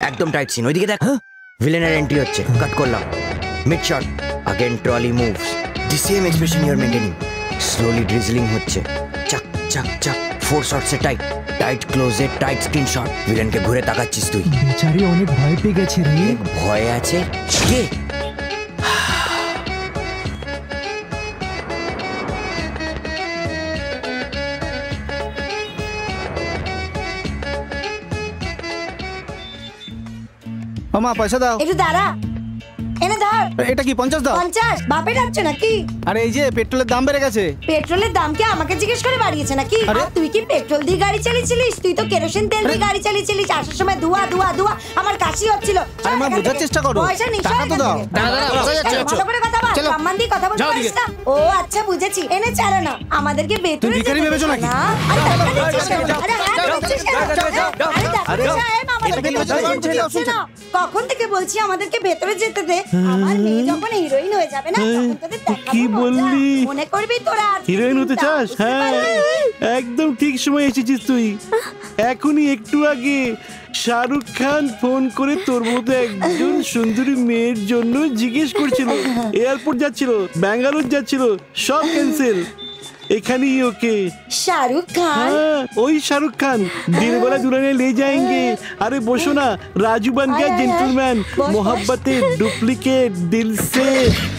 একদম tight scene. ওইদিকে দেখ, ভিলেনের এন্ট্রি হচ্ছে। কাট করলাম, mid shot, again trolley moves, the same expression you are maintaining. Slowly drizzling হচ্ছে, চাক চাক চাক, 4 শটসে টাইট, টাইট ক্লোজে টাইট স্ক্রিনশট। ভিলেনকে ঘুরে তাকাচ্ছিস তুই। বেচারি অনেক ভয় পেয়ে গেছে রে। ভয় আছে কে? মামা পয়সা দাও। একটু দাঁড়া, এনে ধর। এটা কি 50 দাও? 50? বাপে ডাকছো নাকি? আরে এই যে পেট্রোলের দাম বেড়ে গেছে। পেট্রোলের দাম কি আমাকে জিজ্ঞেস করে বাড়িয়েছে নাকি? আর তুই কি পেট্রোল দিয়ে গাড়ি চালিয়েছিলিস? তুই তো কেরোসিন তেল দিয়ে গাড়ি চালিয়েছিলিস। আসার সময় ধোয়া ধোয়া ধোয়া, আমার কাশি হচ্ছিল। আরে মা বোঝার চেষ্টা করো। পয়সা নেই, টাকা তো দাও। ভালো করে কথা বল, সম্মান দিয়ে কথা বলতে পারিস না? ও আচ্ছা বুঝেছি, এনে চালা না। আমাদেরকে ভেতরে ভিখারি ভেবেছো নাকি? আরে টাকা দিচ্ছিস কেন? আরে হাত দিচ্ছিস কেন? আরে সাহেব, আমাদেরকে ভেতরে যেতে দিচ্ছে না। কখন থেকে বলছি আমাদেরকে ভেতরে যেতে দে। আমার মেয়ে যখন হিরোইন হয়ে যাবে না, তখন তোদের দেখাবো কি বললি? মনে করবি তোরা হিরোইন হতে চাস? হ্যাঁ, একদম ঠিক সময় এসেছিস তুই। এখনই একটু আগে শাহরুখ খান ফোন করে তোর মতো একজন সুন্দরী মেয়ের জন্য জিজ্ঞেস করছিল। এয়ারপোর্ট যাচ্ছিল, ব্যাঙ্গালোর যাচ্ছিল, সব ক্যান্সেল। এখানেই ওকে। শাহরুখ খান? हाँ, वही शाहरुख खान दिल वाला दुल्हनिया ले जाएंगे। अरे बोसो ना, राजू बन गया जेंटलमैन, मोहब्बतें डुप्लीकेट, दिल से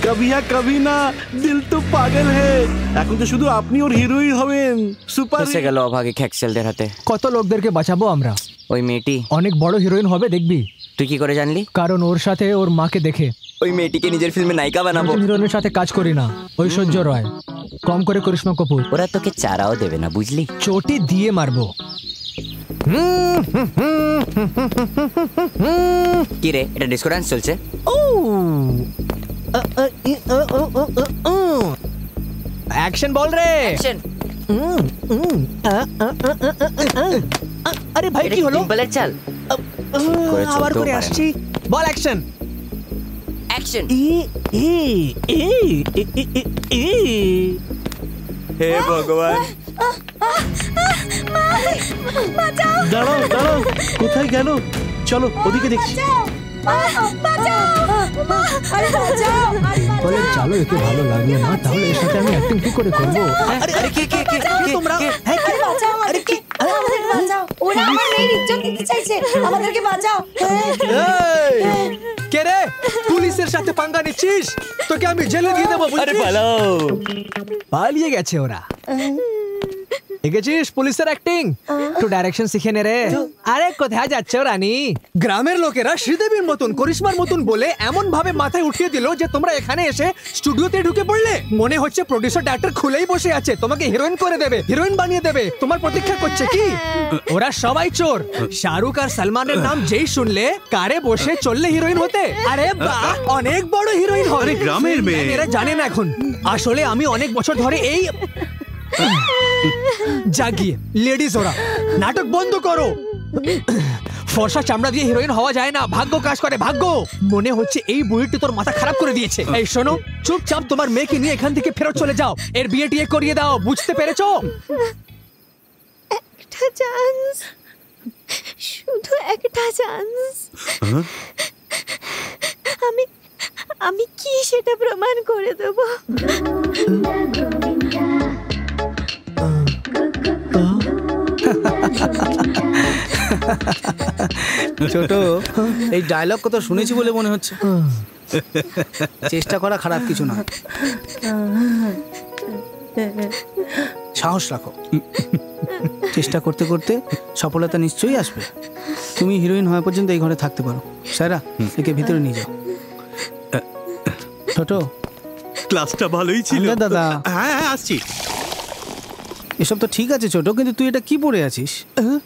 कभी या कभी ना, दिल तो पागल है। এখন তো শুধু আপনি ওর হিরোইন হবেন। সুপার এসে গেল অভাগে খ্যাকসেলদের হাতে। কত লোকদেরকে বাঁচাবো আমরা। ওই মেয়েটি অনেক বড় হিরোইন হবে দেখবি। তুই কি করে জানলি? কারণ ওর সাথে ওর মাকে দেখে। ওই মেয়েটিকে নিজের ফিল্মে নায়িকা বানাবো। হিরোইনের সাথে কাজ করি না, ঐশ্বর্য রয়, কম করে করিশ্মা কাপুর। ওরা তোকে চারাও দেবে না, বুঝলি? চটি দিয়ে মারবো। কি রে, এটা ডিস্কো ডান্স চলছে? অ্যাকশন বল রে। অ্যাকশন। আরে ভাই কি হলো? টিম্পলের চাল। আবার করে আসছি। বল অ্যাকশন। অ্যাকশন। হে ভগবান। দাঁড়াও দাঁড়াও, কোথায় গেল? চলো ওদিকে দেখছি। বলে চলো, একে ভালো লাগলো না, তাহলে এর সাথে আমি অ্যাক্টিং কি করে করবো? আরে আরে কে কে কে তোমরা? আরে বাঁচাও আমাদেরকে, আমাদেরকে বাঁচাও। ওরা আমার মেয়ের ইজ্জত নিতে চাইছে, আমাদেরকে বাঁচাও। কে রে, পুলিশের সাথে পাঙ্গা নিচ্ছিস? তোকে আমি জেলে দিয়ে দেবো। আরে পালাও। পালিয়ে গেছে ওরা। দেখেছিস পুলিশের অ্যাক্টিং? তো ডাইরেকশন শিখে নে রে। আরে কোথায় যাচ্ছে রানী? গ্রামের লোকেরা শ্রীদেবীর মতন, করিশ্মার মতন বলে এমন ভাবে মাথায় উঠিয়ে দিল যে তোমরা এখানে এসে স্টুডিওতে ঢুকে পড়লে। মনে হচ্ছে প্রোডিউসার ডাইরেক্টর খুলেই বসে আছে, তোমাকে হিরোইন করে দেবে, হিরোইন বানিয়ে দেবে। তোমার প্রতীক্ষা করছে কি? ওরা সবাই চোর। শাহরুখ আর সালমানের নাম যেই শুনলে কারে বসে চললে হিরোইন হতে। আরে বাহ, অনেক বড় হিরোইন হবে। গ্রামের মেয়ে। এরা জানে না এখন। আসলে আমি অনেক বছর ধরে এই জাগিয়ে লেডিস, ওরা নাটক বন্ধ করো। ফর্সা চামড়া দিয়ে হিরোইন হওয়া যায় না, ভাগ্য কাজ করে, ভাগ্য। মনে হচ্ছে এই বুড়িটি তোর মাথা খারাপ করে দিয়েছে। এই শোনো, চুপচাপ তোমার মেয়েকে নিয়ে এখান থেকে ফেরত চলে যাও। এর বিয়ে টিয়ে করিয়ে দাও, বুঝতে পেরেছো? একটা চান্স, শুধু একটা চান্স। আমি কি সেটা প্রমাণ করে দেব। ছোট, এই ডায়লগ কত শুনেছি বলে মনে হচ্ছে। চেষ্টা করা খারাপ কিছু না, সাহস রাখো। চেষ্টা করতে করতে সফলতা নিশ্চয়ই আসবে। তুমি হিরোইন হওয়া পর্যন্ত এই ঘরে থাকতে পারো। সায়রা, একে ভিতরে নিয়ে যাও। ছোট, ক্লাসটা ভালোই ছিল দাদা। হ্যাঁ হ্যাঁ, আসছি। এসব তো ঠিক আছে ছোট, কিন্তু তুই এটা কি পড়ে আছিস?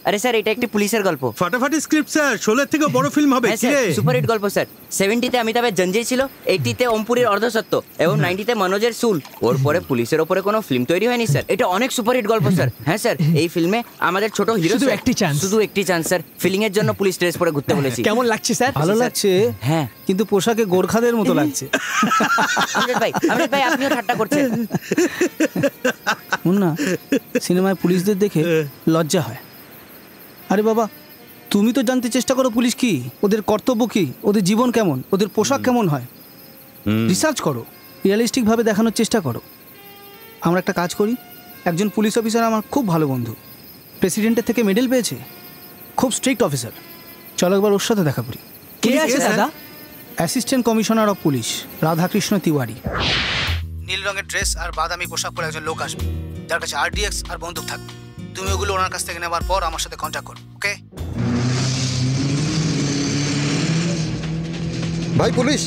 আরে স্যার, এটা একটি পুলিশের গল্প। ফাটাফাটি স্ক্রিপ্ট স্যার, 16 থেকে বড় ফিল্ম হবে। হ্যাঁ স্যার, সুপার হিট গল্প স্যার। 70তে অমিতাভের জঞ্জির ছিল, 80তে অম্পুরের অর্ধসত্য এবং 90তে মনোজের সুল। ওর পরে পুলিশের ওপরে কোনো ফিল্ম তৈরি হয়নি স্যার। এটা অনেক সুপার হিট গল্প স্যার। হ্যাঁ স্যার, এই ফিল্মে আমাদের ছোট হিরো শুধু একটি চান্স, শুধু একটি চান্স স্যার। ফিলিং এর জন্য পুলিশ ড্রেস পরে ঘুরতে বলেছি। কেমন লাগছে স্যার? ভালো লাগছে, হ্যাঁ, কিন্তু পোশাকে গোর্খাদের মতো লাগছে। আমজাদ ভাই আপনিও ঠাট্টা করছেন। মুন্না, সিনেমায় পুলিশদের দেখে লজ্জা হয়। আরে বাবা, তুমি তো জানতে চেষ্টা করো পুলিশ কি, ওদের কর্তব্য কি, ওদের জীবন কেমন, ওদের পোশাক কেমন হয়, রিসার্চ করো, রিয়েলিস্টিকভাবে দেখানোর চেষ্টা করো। আমরা একটা কাজ করি, একজন পুলিশ অফিসার আমার খুব ভালো বন্ধু, প্রেসিডেন্টের থেকে মেডেল পেয়েছে, খুব স্ট্রিক্ট অফিসার। চলো একবার ওর সাথে দেখা করি। কে আছে দাদা? Assistant commissioner of police Radhakrishna Tiwari. নীল রঙের ড্রেস আর বাদামি পোশাক পরে একজন লোক আসবে, যার কাছে আরডিএক্স আর বন্দুক থাকবে। তুমি ওগুলো ওনার কাছ থেকে নেওয়ার পর আমার সাথে কন্ট্যাক্ট করো, ওকে? ভাই পুলিশ,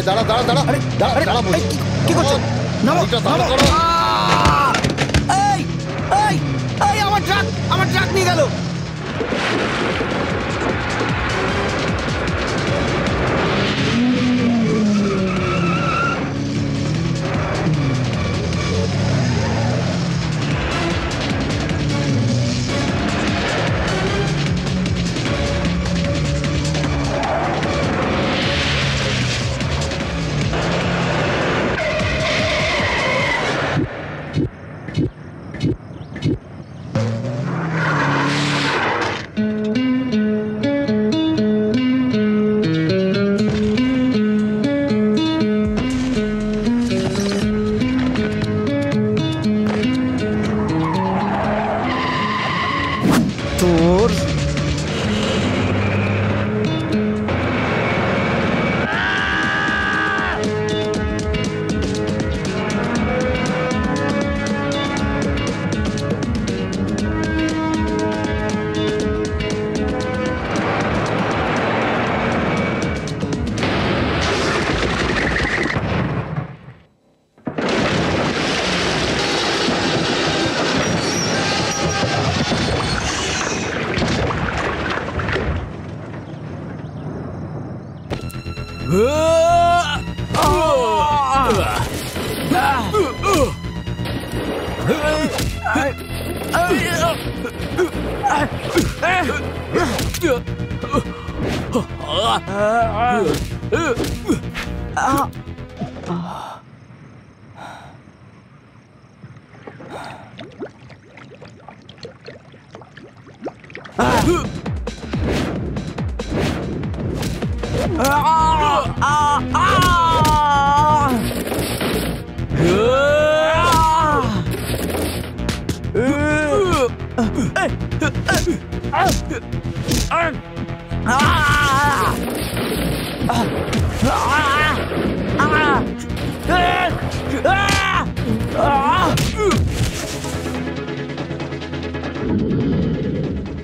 দাঁড়া দাঁড়া দাঁড়া দাঁড়া বলি। কি করছো? নামো, গাড়িটা দাঁড় নামো। করো। এই এই এই আমার ট্রাক নিয়ে গেল।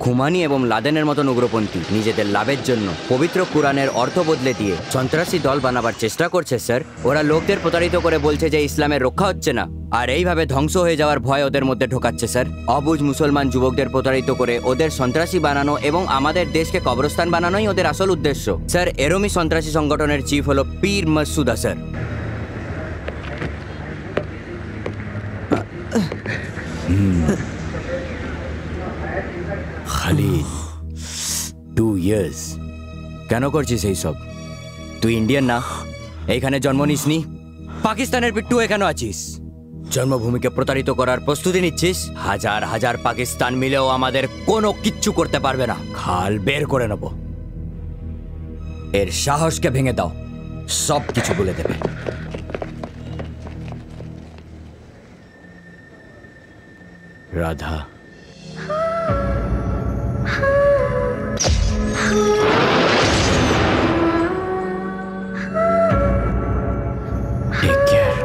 খুমানি এবং লাদেনের মতন উগ্রপন্থী নিজেদের লাভের জন্য পবিত্র কুরআনের অর্থ বদলে দিয়ে সন্ত্রাসী দল বানাবার চেষ্টা করছে স্যার। ওরা লোকদের প্রতারিত করে বলছে যে ইসলামের রক্ষা হচ্ছে না, আর এইভাবে ধ্বংস হয়ে যাওয়ার ভয় ওদের মধ্যে ঢোকাচ্ছে স্যার। অবুঝ মুসলমান যুবকদের প্রতারিত করে ওদের সন্ত্রাসী বানানো এবং আমাদের দেশকে কবরস্থান বানানোই ওদের আসল উদ্দেশ্য স্যার। এরমই সন্ত্রাসী সংগঠনের চিফ হলো পীর মাসুদা স্যার। খালিদ 2 years কেন করছিস এই সব? তুই ইন্ডিয়ান না, এইখানে জন্ম নিসনি, পাকিস্তানের পিট্টু কেন আছিস? জন্মভূমিকে প্রতারিত করার প্রস্তুতি নিচ্ছিস? হাজার হাজার পাকিস্তান মিলেও আমাদের কোনো কিচ্ছু করতে পারবে না, খাল বের করে নেব। এর সাহসকে ভেঙে দাও, সব কিছু বলে দেবে। Radha Take care.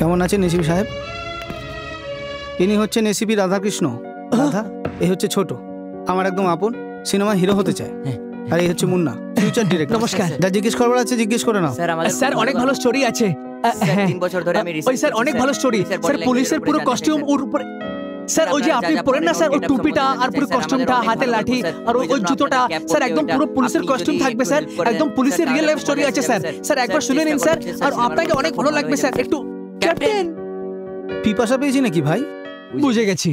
কেমন আছেন এসিপি সাহেব? ইনি হচ্ছেন এসিপি রাধাকৃষ্ণ। রাধা, এই হচ্ছে ছোট, আমার একদম আপন, সিনেমা হিরো হতে চায়। আর এই হচ্ছে মুন্না, ফিউচার ডিরেক্টর। নমস্কার। যা জিজ্ঞেস করবার আছে জিজ্ঞেস করে নাও। স্যার অনেক ভালো স্টোরি আছে, হ্যাঁ। 3 বছর ধরে আমি ওই স্যার অনেক ভালো স্টোরি স্যার, পুলিশের পুরো কস্টিউম ওর উপরে স্যার, ওই যে আপনি পরেন না স্যার, ওই টুপিটা আর পুরো কস্টিউমটা, হাতে লাঠি আর ওই জুতোটা স্যার, একদম পুরো পুলিশের কস্টিউম থাকবে স্যার, একদম পুলিশের রিয়েল লাইফ স্টোরি আছে স্যার। স্যার একবার শুনে নিন স্যার, আর আপনাকে অনেক ভালো লাগবে স্যার। একটু ক্যাপ্টেন, পিপাসা পেয়েছি নাকি ভাই? বুঝে গেছি।